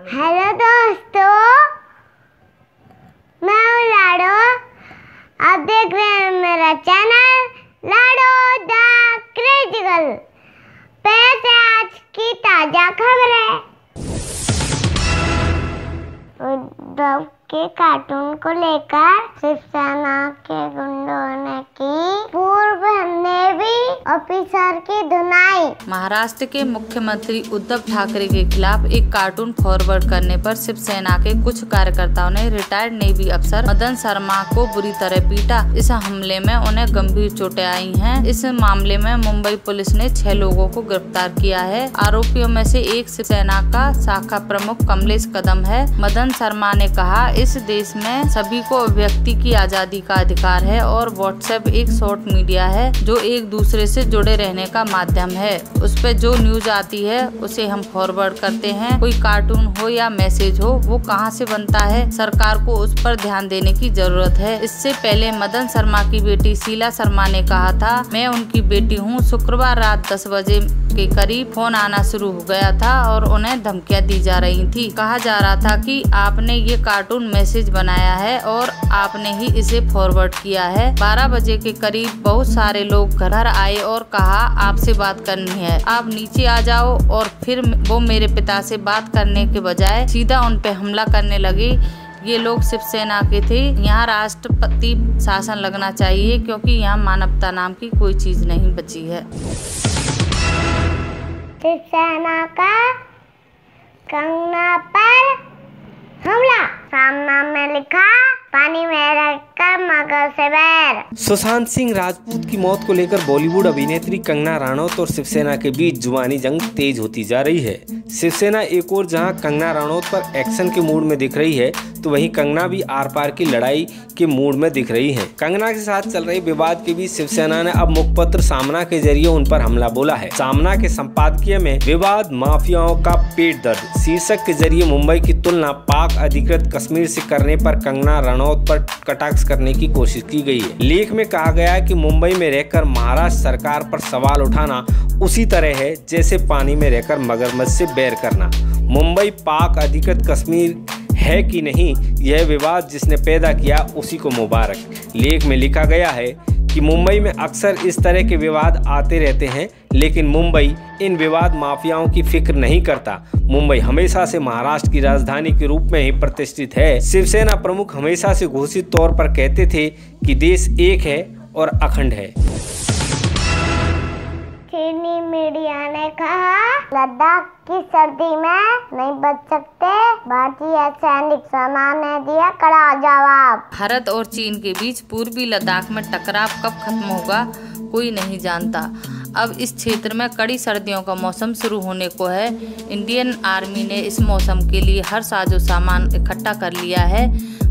Hello दोस्तों, मैं हूँ लाडो। आप देख रहे हैं मेरा channel Lado the crazy girl. पेश है आज की ताजा खबरें। उद्धव के कार्टून को लेकर शिवसेना के गुंडों ने की पूर्व नेवी ऑफिसर की धुनाई। महाराष्ट्र के मुख्यमंत्री उद्धव ठाकरे के खिलाफ एक कार्टून फॉरवर्ड करने पर शिवसेना के कुछ कार्यकर्ताओं ने रिटायर्ड नेवी अफसर मदन शर्मा को बुरी तरह पीटा। इस हमले में उन्हें गंभीर चोटें आई हैं। इस मामले में मुंबई पुलिस ने 6 लोगों को गिरफ्तार किया है। आरोपियों में से एक शिवसेना का शाखा प्रमुख कमलेश कदम है। मदन शर्मा ने कहा, इस देश में सभी को अभिव्यक्ति की आजादी का अधिकार है और व्हाट्सएप एक शॉर्ट मीडिया है जो एक दूसरे से जुड़े रहने का माध्यम है। उस पर जो न्यूज आती है उसे हम फॉरवर्ड करते हैं। कोई कार्टून हो या मैसेज हो, वो कहाँ से बनता है, सरकार को उस पर ध्यान देने की जरूरत है। इससे पहले मदन शर्मा की बेटी शीला शर्मा ने कहा था, मैं उनकी बेटी हूँ। शुक्रवार रात 10 बजे के करीब फोन आना शुरू हो गया था और उन्हें धमकियां दी जा रही थी। कहा जा रहा था कि आपने ये कार्टून मैसेज बनाया है और आपने ही इसे फॉरवर्ड किया है। 12 बजे के करीब बहुत सारे लोग घर आए और कहा, आपसे बात करनी है, आप नीचे आ जाओ। और फिर वो मेरे पिता से बात करने के बजाय सीधा उन पे हमला करने लगे। ये लोग शिवसेना के थे। यहाँ राष्ट्रपति शासन लगना चाहिए क्योंकि यहाँ मानवता नाम की कोई चीज नहीं बची है। शिवसेना का कंगना पर हमला। सामना में लिखा, पानी में रहकर मगर से बैर। सुशांत सिंह राजपूत की मौत को लेकर बॉलीवुड अभिनेत्री कंगना रनौत और शिवसेना के बीच जुबानी जंग तेज होती जा रही है। शिवसेना एक ओर जहां कंगना रनौत पर एक्शन के मूड में दिख रही है, तो वहीं कंगना भी आर पार की लड़ाई के मूड में दिख रही है। कंगना के साथ चल रहे विवाद के बीच शिवसेना ने अब मुखपत्र सामना के जरिए उन पर हमला बोला है। सामना के संपादकीय में विवाद माफियाओं का पेट दर्द शीर्षक के जरिए मुंबई की तुलना पाक अधिकृत कश्मीर से करने पर कंगना रनौत पर कटाक्ष करने की कोशिश की गई है। लेख में कहा गया है कि मुंबई में रहकर महाराष्ट्र सरकार पर सवाल उठाना उसी तरह है जैसे पानी में रहकर मगरमच्छ से बैर करना। मुंबई पाक अधिकृत कश्मीर है कि नहीं, यह विवाद जिसने पैदा किया उसी को मुबारक। लेख में लिखा गया है कि मुंबई में अक्सर इस तरह के विवाद आते रहते हैं, लेकिन मुंबई इन विवाद माफियाओं की फिक्र नहीं करता। मुंबई हमेशा से महाराष्ट्र की राजधानी के रूप में ही प्रतिष्ठित है। शिवसेना प्रमुख हमेशा से घोषित तौर पर कहते थे कि देश एक है और अखंड है। चीनी मीडिया ने कहा, लद्दाख की सर्दी में नहीं बच सकते भारतीय सैनिक। सेना ने दिया कड़ा जवाब। भारत और चीन के बीच पूर्वी लद्दाख में टकराव कब खत्म होगा कोई नहीं जानता। अब इस क्षेत्र में कड़ी सर्दियों का मौसम शुरू होने को है। इंडियन आर्मी ने इस मौसम के लिए हर साजो सामान इकट्ठा कर लिया है।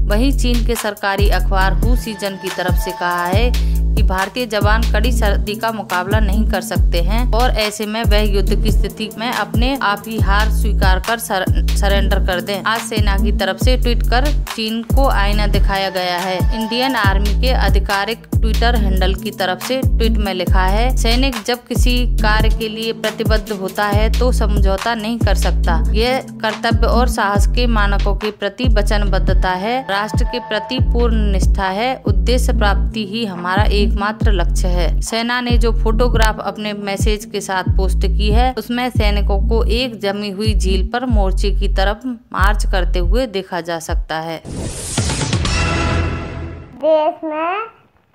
वहीं चीन के सरकारी अखबार हू सीजन की तरफ से कहा है कि भारतीय जवान कड़ी सर्दी का मुकाबला नहीं कर सकते हैं और ऐसे में वह युद्ध की स्थिति में अपने आप ही हार स्वीकार कर सरेंडर कर दें। आज सेना की तरफ से ट्वीट कर चीन को आईना दिखाया गया है। इंडियन आर्मी के आधिकारिक ट्विटर हैंडल की तरफ से ट्वीट में लिखा है, सैनिक जब किसी कार्य के लिए प्रतिबद्ध होता है तो समझौता नहीं कर सकता। यह कर्तव्य और साहस के मानकों के प्रति वचनबद्धता है, राष्ट्र के प्रति पूर्ण निष्ठा है। उद्देश्य प्राप्ति ही हमारा एकमात्र लक्ष्य है। सेना ने जो फोटोग्राफ अपने मैसेज के साथ पोस्ट की है, उसमें सैनिकों को एक जमी हुई झील पर मोर्चे की तरफ मार्च करते हुए देखा जा सकता है। देश में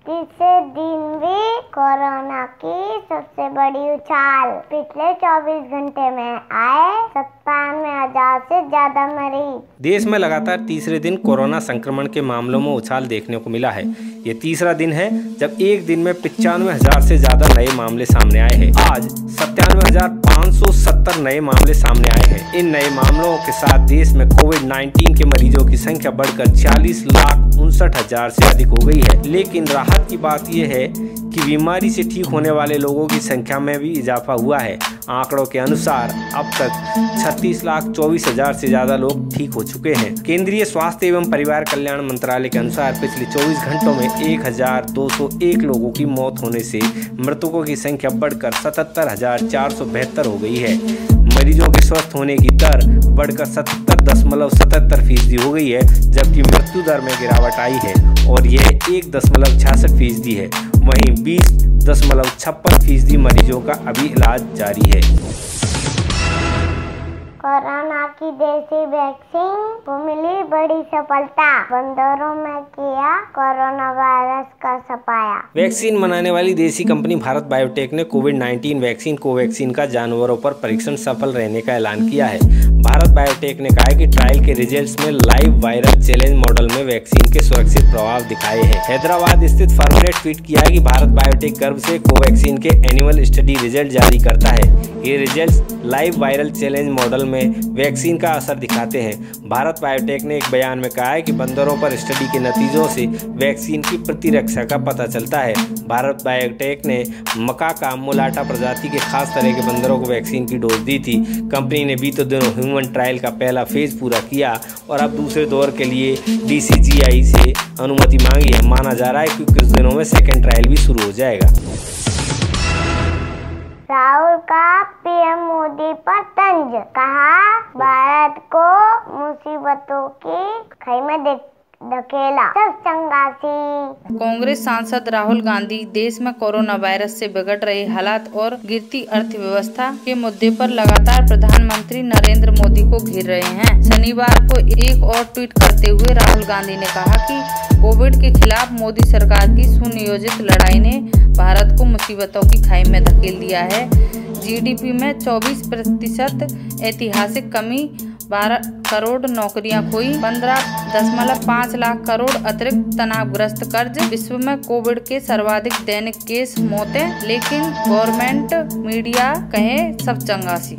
तीसरे दिन भी कोरोना की सबसे बड़ी उछाल। पिछले 24 घंटे में आए 97,000 से ज्यादा मरीज। देश में लगातार तीसरे दिन कोरोना संक्रमण के मामलों में उछाल देखने को मिला है। ये तीसरा दिन है जब एक दिन में 95,000 से ज्यादा नए मामले सामने आए हैं। आज 97,570 नए मामले सामने आए हैं। इन नए मामलों के साथ देश में कोविड-19 के मरीजों की संख्या बढ़कर 46,59,000 से अधिक हो गई है। लेकिन राहत की बात यह है कि बीमारी से ठीक होने वाले लोगों की संख्या में भी इजाफा हुआ है। आंकड़ों के अनुसार अब तक 36,24,000 से ज्यादा लोग ठीक हो चुके हैं। केंद्रीय स्वास्थ्य एवं परिवार कल्याण मंत्रालय के अनुसार पिछले 24 घंटों में 1,201 लोगों की मौत होने से मृतकों की संख्या बढ़कर 77,472 हो गई है। मरीजों के स्वस्थ होने की दर बढ़कर 77.77% हो गई है, जबकि मृत्यु दर में गिरावट आई है और यह 1.66% है। वहीं 20.56% मरीजों का अभी इलाज जारी है। कोरोना की देसी वैक्सीन को मिली बड़ी सफलता, बंदरों में किया कोरोना वायरस का सफाया। वैक्सीन बनाने वाली देसी कंपनी भारत बायोटेक ने कोविड-19 वैक्सीन कोवैक्सीन का जानवरों पर परीक्षण सफल रहने का ऐलान किया है। भारत बायोटेक ने कहा है कि ट्रायल के रिजल्ट्स में लाइव वायरल चैलेंज मॉडल में वैक्सीन के सुरक्षित प्रभाव दिखाए हैं। हैदराबाद स्थित फर्म ने ट्वीट किया है कि भारत बायोटेक गर्भ से कोवैक्सीन के एनिमल स्टडी रिजल्ट जारी करता है। ये results live viral challenge model में वैक्सीन का असर दिखाते हैं। भारत बायोटेक ने एक बयान में कहा है कि बंदरों पर स्टडी के नतीजों से वैक्सीन की प्रतिरक्षा का पता चलता है। भारत बायोटेक ने मकाका मुलाटा प्रजाति के खास तरह के बंदरों को वैक्सीन की डोज दी थी। कंपनी ने बीते दिनों ह्यूमन ट्रायल का पहला फेज पूरा किया और अब दूसरे दौर के लिए DCGI से अनुमति मांगी है। माना जा रहा है कि कुछ दिनों में सेकेंड ट्रायल भी शुरू हो जाएगा। राहुल का पीएम मोदी पर तंज, कहा भारत को मुसीबतों की खाई में धकेला, सब चंगासी। कांग्रेस सांसद राहुल गांधी देश में कोरोना वायरस से बिगड़ रहे हालात और गिरती अर्थव्यवस्था के मुद्दे पर लगातार प्रधानमंत्री नरेंद्र मोदी को घेर रहे हैं। शनिवार को एक और ट्वीट करते हुए राहुल गांधी ने कहा कि कोविड के खिलाफ मोदी सरकार की सुनियोजित लड़ाई ने भारत को मुसीबतों की खाई में धकेल दिया है। GDP में 24% ऐतिहासिक कमी, 12 करोड़ नौकरियां खोई, 15.5 लाख करोड़ अतिरिक्त तनावग्रस्त कर्ज, विश्व में कोविड के सर्वाधिक दैनिक केस, मौतें, लेकिन गवर्नमेंट मीडिया कहे सब चंगासी।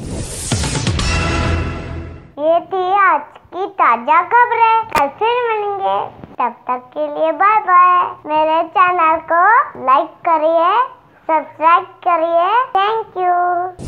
ये थी आज की ताजा खबरें, कल फिर मिलेंगे, तब तक के लिए बाय बाय। मेरे चैनल को लाइक करिए, सब्सक्राइब करिए। Thank you.